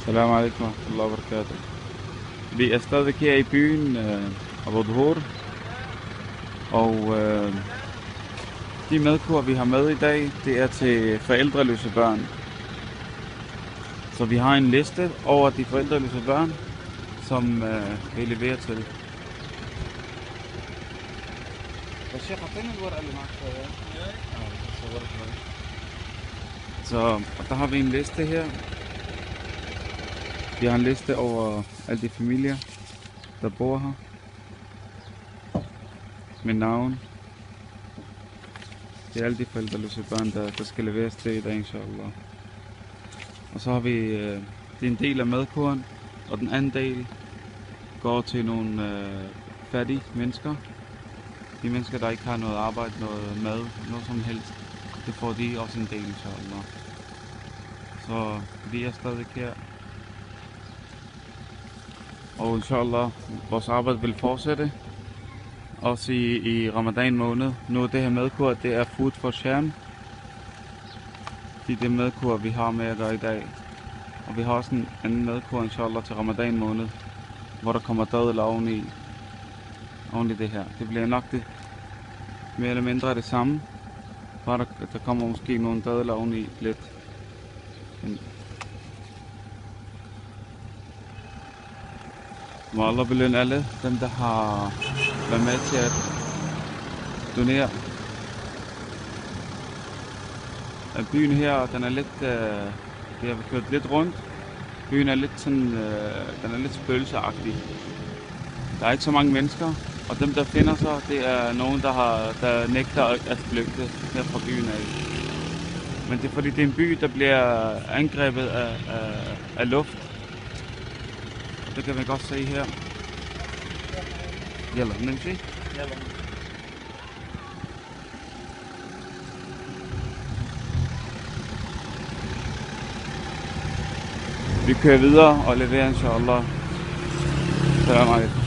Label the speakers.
Speaker 1: Salam alaikum wa rahmatullahi wa barakatuh. Vi er stadigvæk her i byen Abu Dhuhr, og de madkur vi har med i dag, det er til forældreløse børn. Så vi har en liste over de forældreløse børn, som vi leverer til. Så der har vi en liste her. Vi har en liste over alle de familier, der bor her. Med navn. Det er alle de forældreløse børn, der skal leveres til i dag, inshallah. Og så har vi, det er en del af madkuren, og den anden del går til nogle fattige mennesker. De mennesker, der ikke har noget arbejde, noget mad, noget som helst. Det får de også en del, inshallah. Så vi er stadig her. Og inshallah, vores arbejde vil fortsætte. Også i Ramadan måned. Nu er det her madkur, det er Food for Sham. Det er det madkur, vi har med at gøre i dag. Og vi har også en anden madkur, inshallah, til Ramadan måned, hvor der kommer dadler oven i det her. Det bliver nok det mere eller mindre det samme. Bare der kommer måske nogle dadler oven i lidt. Må Allah belønne alle dem, der har været med til at donere. Byen her, den er lidt, vi har kørt lidt rundt. Byen er lidt sådan, den er lidt spøgelseagtig. Der er ikke så mange mennesker, og dem der finder sig, det er nogen, der nægter at flygte her fra byen af. Men det er fordi, det er en by, der bliver angrebet af luft. Det kan man godt se her. Yalla, nimshi. Yalla. Vi kører videre og leverer inshallah. Salam alaikum.